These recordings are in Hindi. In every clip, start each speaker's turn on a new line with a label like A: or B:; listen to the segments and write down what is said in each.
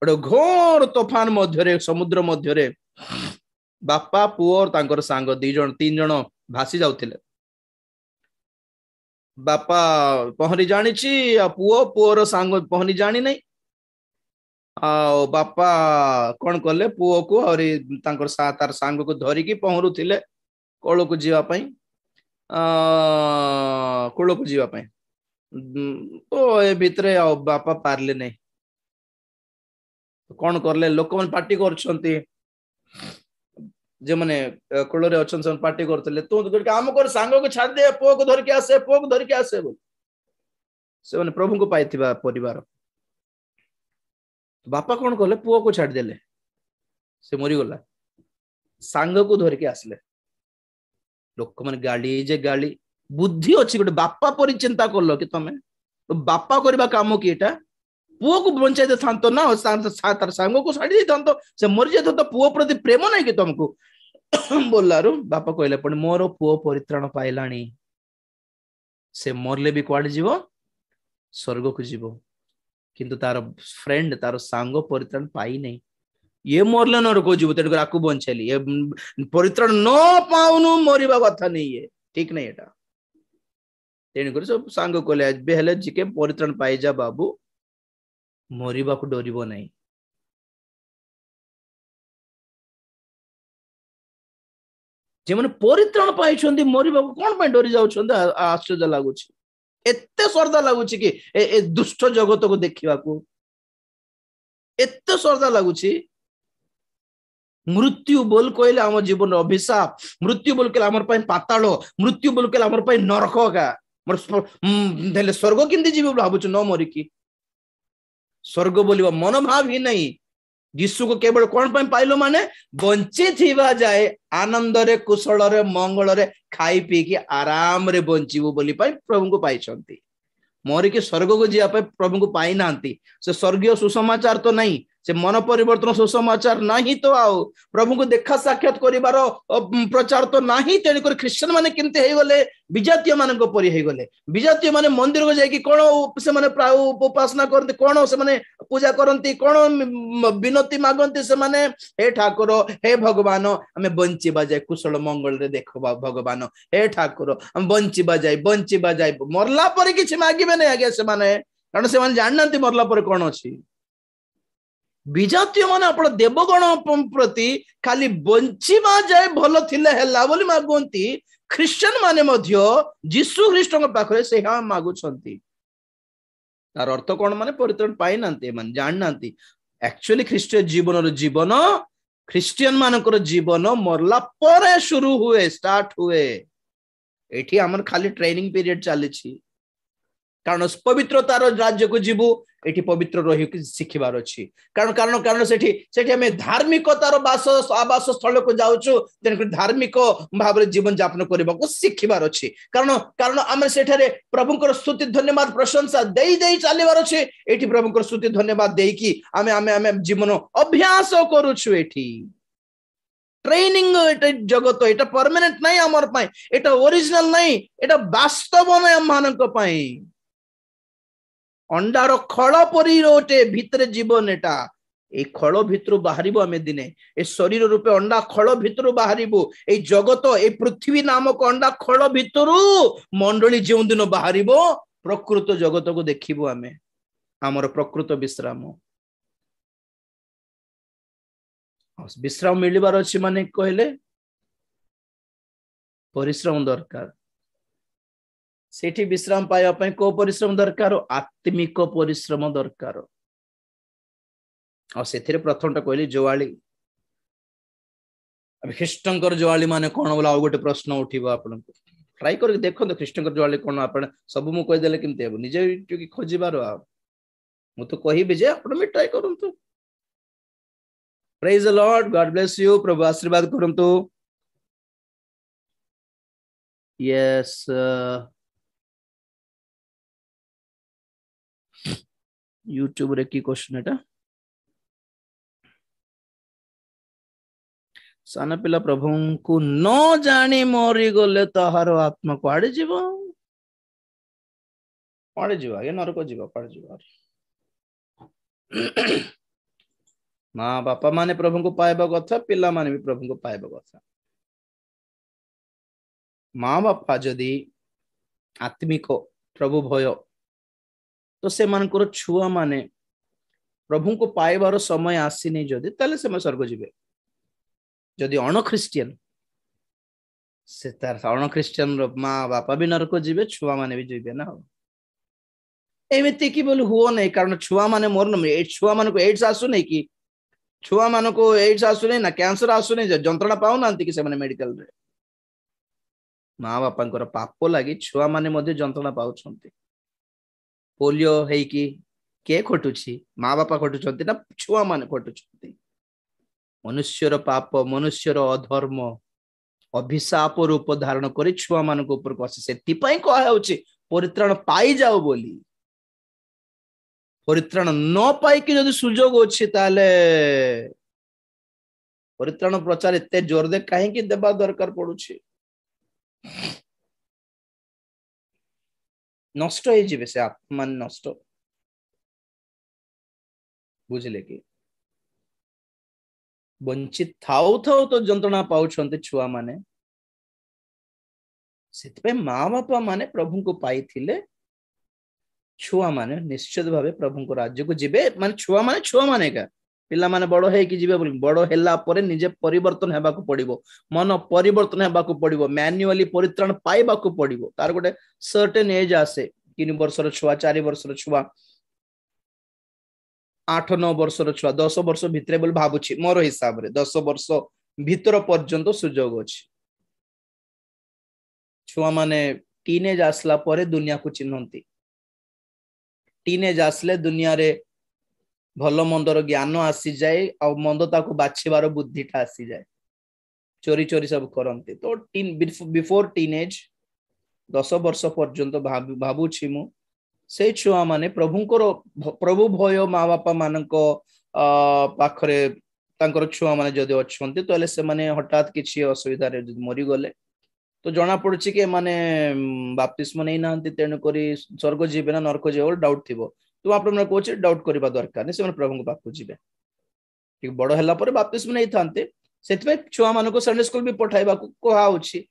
A: गोटे घोर तोफान मध्य समुद्र मध्य बापा पुओ और तांकर सांग 2 जन 3 जन भासी जाउथिले। बापा पहरी जानी पुओ पुओर सांग पहरी जानी नहीं। आ बापा कौन कले पुओ को और तार सांग को धरिकी पहरुथिले कूल को जीवाई कूल को जीवाई। तो ए भितर बापा पार्ले नहीं। कौन करले लोक मन पार्टी करछंती जे माने कूल रे अछन सब पार्टी करतले तू काम कर सांग को छाड़ दे पुओ को धर के आसे पुओ को धर के आसे बोल से माने प्रभु को पाइथिबा परिवार। बापा कौन कले पुओ को छाड़ देले से मरी गला सांग को धर के आसले। लोक मन गाली जे गाली बुद्धि अच्छी गोटे बापा पर चिंता करल कि तमें तो बापा करबा काम कि एटा पुओ को बंचाई दे था ना तार सांग को छाड़ी दे से मरी जाए तो पुओ प्रति प्रेम नहीं कि तुमको बोलारू बापा कहले पण मोर पुओ परित्राण पाइलानी से मरले भी कुआडे जीवो स्वर्ग को जीवो किंतु तार फ्रेंड तार सांग परित्राण पाई नहीं ये मरले नरक को जीवो तेणुकर आकु बंचाइली ये परित्राण न पाउनु मरिबा कथा नहीं है ठीक नहीं एटा तेणुकर सब सांग कहले बेहले जिके परित्राण पाई जा बाबू मरिबा को डरिबो नहीं। जे माने परित्राण पाइछंदी मरिबा को कोन पय डरि जाउछंदी आश्चर्य लागुछि एत्ते श्रद्धा लागुछि कि ए दुष्ट जगत को देखिबा को एत्ते श्रद्धा लागुछि। मृत्यु बोल कहले आम जीवन अभिशाप मृत्यु बोल कहले हमर पय पाताल मृत्यु बोल कहले हमर पय नरक का मोर स्वर्ग किंदी जीव भाबुछ न मरिकी स्वर्ग बोलिबा मनोभाव ही नहीं। यीशु को केवल कौन पाइलो माने बंची थिबा जाए आनंद रे कुशल रे मंगल रे खाई पी की आराम रे बंचीबो बोली पाई प्रभु को पाइछंती। मोरी के स्वर्ग को जिया पाई प्रभु को पाई नांती से स्वर्गीय सुसमाचार तो नहीं से मन परिवर्तन सुसमाचार नहीं तो आओ प्रभु को देखा साक्षात करिवार प्रचार तो नहीं। तेणुक ख्रिस्टियन माने केमते हे गले विजातीय मान परी हे गले विजातीय माने मंदिर को जाकि कौन से माने प्राय उपासना करते कौन से माने पूजा करती कौन विनती मागंती से माने हे ठाकुर हे भगवान आमे बंचीबा जाए कुशल मंगल रे देखबा भगवान हे ठाकुर हम बंचीबा जाए मरला पर किछि मागिबे नै आगे से माने कारण से माने जाननांती मरला पर कोन अछि। विजातीय माने आपण देवगण प्रति खाली बंचीबा जाए भल थिले हैला बोली मागंती ख्रिस्टियन माने मध्य जीसु ख्रीष्ट पाखरे से हा मागुछंती। तार अर्थ कोन माने परित्राण पाई नांती माने जान नांती एक्चुअली ख्रिस्टियन जीवन रो जीवन ख्रिस्टियन मानकर जीवन मरला पर शुरू हुए स्टार्ट हुए एठी हमर खाली ट्रेनिंग पीरियड चली कारण पवित्रतार राज्य को जीवु एठी पवित्र रही शिखिबार अछि कारण कारण कारण सेठी सेठी हमें धार्मिकतार आवास स्थल को जाउछु तेन धार्मिक भाव रे जीवन यापन करबा को शिखिबार अछि कारण कारण हम सेठारे प्रभुकर स्तुति धन्यवाद प्रशंसा देई देई चलीबार अछि एठी प्रभुकर स्तुति धन्यवाद देई की हमें हमें हमें जीवन अभ्यास करूछु एठी ट्रेनिंग एटा जगत एटा परमानेंट नहीं हमर पई एटा ओरिजिनल नहीं एटा वास्तव नहीं हम मानक पई अंडार खळ परी रोटे भितर जीवन एटा ए खळ भितर बाहरिबो हमें दिने ए शरीर रूपे अंडा खळ भितर बाहरिबो ए जगत ए पृथ्वी नामक अंडा खळ भितरु मंडली जेउ दिन बाहरिबो प्रकृत जगत को देखिबो हमें हमर प्रकृत विश्राम विश्राम मिलिबार अछि माने कहले परिश्रम दरकार सेठी विश्राम पाया पई को परिश्रम दरकार आत्मिक परिश्रम दरकार और सेथिरे प्रथमटा कहली जोवाली अब ख्रिस्टंकर जोवाली माने कोन बोला गोटे प्रश्न उठिबो आपन ट्राई कर देखो तो ख्रिस्टंकर जोवाली कोन आपन सब मु कहि देले केमते हेबो निजे कि खोजिबार आ मु तो कहिबे जे आपन भी ट्राई करंतु। Praise the lord god bless you प्रभु आशीर्वाद करंतु। यस यूट्यूब रे की क्वेश्चन एटा सान पिला प्रभु को न जानी मरी गले ताहार आत्मा कुआडे जीव आगे नरक जीव कुआडे जीव माँ बापा माने प्रभु को पाइबा कथा पिला माने भी प्रभु को पाइबा कथा माँ बापा जदि आत्मिक प्रभु भय तो से मानकर छुआ माने प्रभु को पाइबार समय आसीनी जदि ताले से स्वर्ग जीवे जदि अण ख्रिस्टियन से तार अण ख्रिस्टियन माँ बापा भी नरक जीवे छुआ माने भी जीवे ना एमती कि बोले हुओ नहीं कारण छुआ माने मोर न छुआ मान को एड्स आसु नहीं कि छुआ मान को एड्स आसु नहीं ना कैंसर आसु नहीं जंत्रणा पाऊ ना कि से माने मेडिकल रे माँ बापा पाप लगी छुआ माने मध्य जंत्रणा पाउछंती पोलियो है कि के खटुछि माँ बापा खटुछंती ना छुआ माने खटुछंती मनुष्यर पाप मनुष्यर अधर्म अभिशाप रूप धारण कर छुआ मान ऊपर आसे से कह परित्राण पाई जाओ बोली परित्राण न पाई कि जदि सुजोग अच्छी ताले परित्राण प्रचार एते जोर दे कहीं देवा दरकार पड़ुछि नष्ट हो जिवे से आत्मा नष्ट बुझले कि वंचित थाउ थाउ तो जंत्रणा पाउछंते छुआ माने सेतपे माँ बापा माने प्रभु को पाई थिले छुआ माने निश्चित भावे प्रभु को राज्य को जीवे माने छुआ माने का पिला माने बड़ है कि जीवे बोल बड़ हैला परे निजे परिवर्तन हेबा को पड़िबो मन परिवर्तन हेबा को पड़िबो मैन्युअली परित्राण पाइबा को पड़िबो तार गोटे सर्टेन एज आसे 3 वर्षर छुआ 4 वर्षर छुआ 8-9 वर्षर छुआ 10 वर्ष भितरे बोल भाबुछि मोर हिसाब रे 10 वर्ष भीतर पर्यंत सुजोग अछि छुआ माने टीनेज आसला परे दुनिया को चिन्हंती टीनेज आसले दुनिया रे भल मंदर ज्ञान आसी जाए और मंदता को बाछिबार बुद्धिटा आसी जाए चोरी चोरी सब करते तो बिफोर टीनेज 10 वर्ष पर्यंत भाबुछि मु से छुआ माने प्रभु भय माँ बापा मानक पाखरे तांकर छुआ माने जदि अछंती तो से माने हठात किछि असुविधा रे मरी गले तो जना पड़ुछि कि माने बाप्तिस्म नै नांती तेनु करी स्वर्ग जीवे ना नरक जीवे डाउट थिबो तो आपण मन कोचे डाउट करबा दरकार नै से प्रभु को पाखु जीवे ठीक बड़ हैला पर बाप्तिस्म नै थांते सेतबे छुआ मानको संडे स्कूल भी पठाइबा को कहा होछि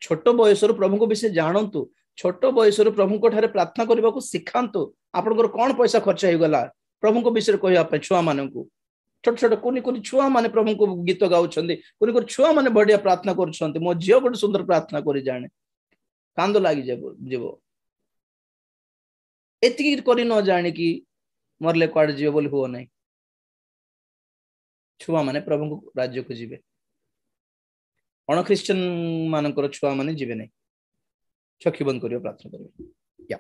A: छोट बयसर प्रभु को विषय जानतु छोट बयसर प्रभु को ठारे प्रार्थना करबा को सिखांतु आपनकर कोन पैसा खर्च हो गला प्रभु को विषय कहया पे छुआ मानको छोट छोट कोनी कोनी छुआ माने प्रभु को गीत गाउछंदी कोनी कोनी छुआ माने बढ़िया प्रार्थना करूछंती मो जियो गोटे सुंदर प्रार्थना करी जाने कांद लागी जेबो एतिकी करी न जाने कि मरले क्वाड जीवे बोली हो नहीं छुआ माने प्रभु को राज्य को जीवे अण ख्रिस्टियन मानकर छुआ माने जीवे नहीं चक्षु बंद करियो प्रार्थना करियो या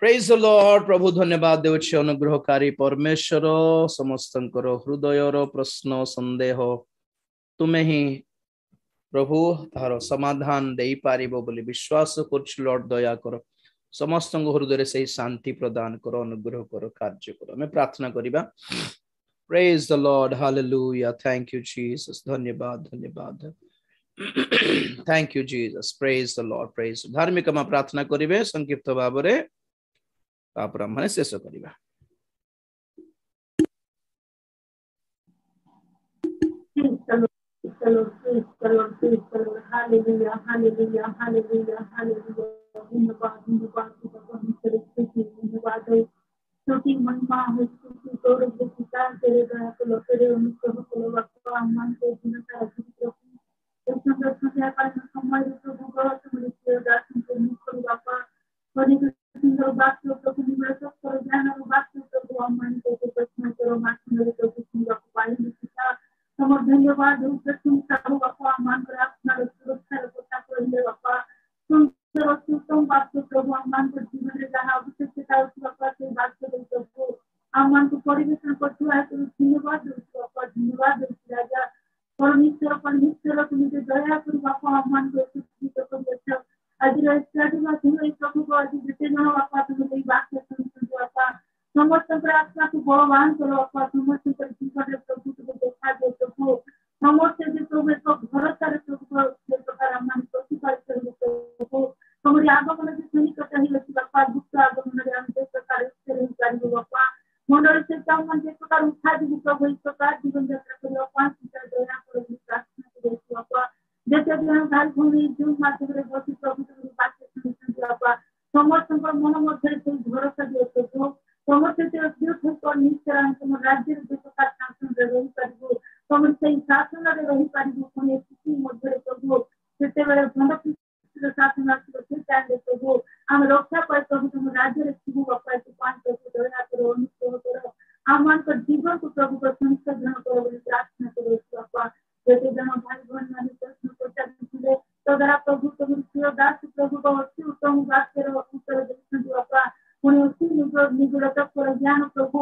A: प्रेज द लॉर्ड प्रभु धन्यवाद देउछि अनुग्रहकारी परमेश्वर समस्तंकर हृदयर प्रश्न संदेह तुमे ही प्रभु तार समाधान दे पारिबो बोली विश्वास करछु लॉर्ड दया कर समस्त हृदय से शांति प्रदान कर अनुग्रह कर कार्य कर हमें प्रार्थना करिबा praise the Lord hallelujah thank you Jesus धन्यवाद धन्यवाद thank you Jesus praise the Lord praise धार्मिक मा प्रार्थना करिवे संक्षिप्त भाव रे तापर हमने शेष करिवा
B: हालेलुया हालेलुया हालेलुया हालेलुया धन्यवाद स्तुति महिमा है स्तुति गौरव पिता तेरे दया को तेरे अनुग्रह को बापा मान के दिन का अधिक एक सुंदर सुंदर काल समय प्रभु को समझ दासन को मुख बापा बड़ी सुंदर बात को प्रभु निवास कर ज्ञान और बात को प्रभु मान के प्रश्न करो मां मेरे को सुंदर पाई पिता समर धन्यवाद तुम सब बापा मान कर अपना सुरक्षा रखता पहले बापा सुंदर उत्तम बात को प्रभु मान कर जीवन में जहां आवश्यकता उस बापा से बात को प्रभु आमान को परिवेशन करते है तो धन्यवाद बापा धन्यवाद राजा परमेश्वर तुम्हें दया कर बापा आमान को सुखी तो अच्छा आज स्टार्ट में तुम्हें प्रभु को आज जितने जन बापा तुम्हें बात सुन बापा समस्त आत्मा को बलवान करो बापा समस्त जीवन में प्रभु तुम्हें देखा दे प्रभु समस्त प्रभु एक भरोसा प्रभु प्रकार आमान प्रतिपाल करो प्रभु हमारे आगमन के निकट ही बापा गुप्त आगमन रे हम प्रकार बापा मनर से मन के प्रकार उठा दी प्रभु इस प्रकार जीवन यात्रा करियो पांच विचार दया करो प्रार्थना करो बापा जैसे भी हम भाई भूमि जो माध्यम रे बसी प्रभु तुम्हारी बात सुनते बापा समस्त मन मध्य से भरोसा दियो प्रभु समस्त से अद्भुत कर निश्चय तुम राज्य रे प्रकार शासन रे रही परिबो तुम से शासन रे रही परिबो कोने स्थिति मध्य रे प्रभु सेते बेले भंड शासन आसी से चाहे प्रभु हम रक्षा पाए प्रभु तुम राज्य रे शिव बापा के पांच प्रभु दया करो अनुग्रह करो आमान को जीवन को प्रभु को संस्कार करो बोली प्रार्थना करो बापा जैसे जन भाई बहन माने प्रश्न पचार तो द्वारा प्रभु तुम प्रिय दास प्रभु को अति उत्तम वाक्य रो उत्तर देते बापा पुणे उसी निगुड़ता पर ज्ञान प्रभु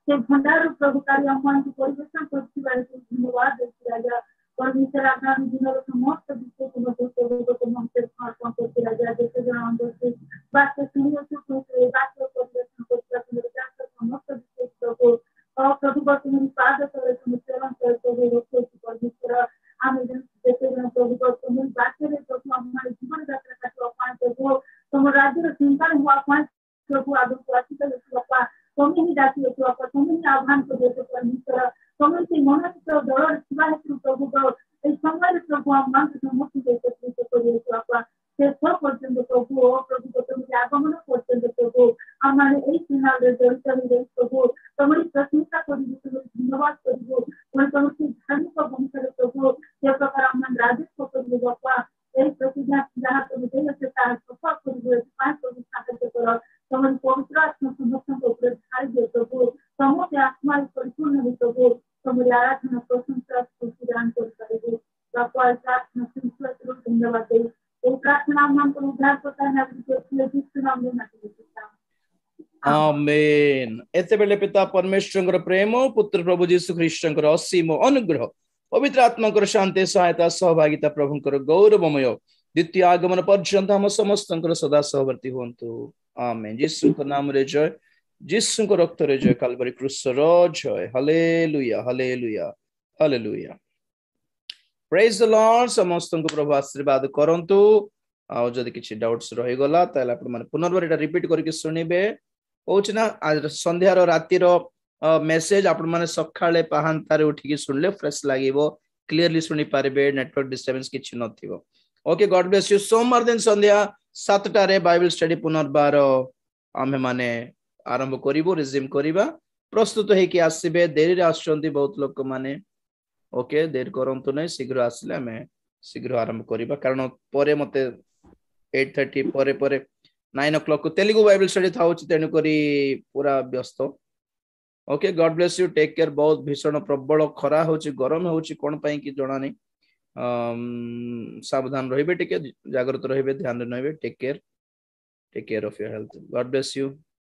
B: से भंडार प्रभु कार्य आमान को परिवेशन करती बारे धन्यवाद देती राजा परमेश्वर आगामी दिनों समस्त विषय को मध्य प्रभु को तुम हमसे समर्पण करते राजा जैसे जन अंदर से बात सुनियो तो बात को परिवेशन करते तुम्हारे जान समस्त विषय प्रभु और प्रभु को तुम्हारी पाद करे तुम सेवन करते हुए रोके परमेश्वर आमें जैसे जन प्रभु को तुम्हारी बात करे प्रभु हमारे जीवन यात्रा का तो पांच प्रभु तुम राज्य चिंता हुआ पांच प्रभु आगे को आती है बापा तुम्हें ही डाकी है बापा तुम्हें ही आह्वान को देते परमेश्वर तुम्हें से मन से दौड़ शिवा है प्रभु को इस समय प्रभु हम मान के समस्त देते करिए बापा से सब पर्यंत प्रभु ओ प्रभु को तुम्हारे आगमन पर्यंत प्रभु हमारे এই সিনালে জড়িত হয়ে প্রভু তোমার প্রশংসা করি তোমার ধন্যবাদ করি তোমার তোমাকে ধার্মিক বংশের প্রভু যে প্রকার আমরা রাজস্ব করি বাপা এই প্রতিজ্ঞা যাহা তুমি দিয়েছে তার সফল করি পাঁচ প্রভু সাহায্য করো তোমার পবিত্র আত্মা সমর্থন উপরে ছাড় দিয়ে প্রভু সমস্ত আত্মার পরিপূর্ণ প্রভু তোমার আরাধনা প্রশংসা স্তुति দান করতে পারবে বাপা প্রার্থনা শুনতে ধন্যবাদ দেই এই প্রার্থনা নাম করে উদ্ধার করতে না যিশু নামে মাটি দিতাম
A: आमेन एते बेले पिता परमेश्वर प्रेम पुत्र प्रभु जीशु ख्रीष्ट असीम अनुग्रह पवित्र आत्मा शांति सहायता सहभागिता प्रभु गौरवमय द्वितीय आगमन पर्यंत हम समस्त सदा सहवर्ती हुंतु आमेन जीशु नाम रे जय जीशु रक्त रे जय काल्वरी क्रूस रो जय hallelujah hallelujah hallelujah praise the Lord समस्त प्रभु आशीर्वाद करंतु आ जदि किछि डाउट्स रहि गला ताले आपण माने पुनर्बार एटा रिपीट करके सुनिबे होच ना आज संध्यार रातिर मेसेज आपण माने सखाळे पहांतारे उठिकी सुनले फ्रेश लागिवो क्लियरली सुनी पारबे नेटवर्क डिस्टर्बेंस किछि नथिवो ओके गॉड ब्लेस यू सोमवार दिन संध्या 7 टारे बाइबल स्टडी पुनर्बार आमे माने आरंभ करिवो रिज्यूम करिबा प्रस्तुत हे कि आसीबे देरी रे आछंती बहुत लोक माने ओके देर करंतु नै शीघ्र आसिले हमें शीघ्र आरंभ करिबा कारण परे मते 8:30 परे परे 9 o'clock को तेलुगु बाइबल स्टडी थाउची तेनु करी पूरा व्यस्त okay God bless you take care बहुत भीषण प्रबल खरा होची गरम होची कोन पई कि जणा नै सावधान रहिबे टिके जागरूक रहिबे ध्यान रहिबे take care of your health God bless you.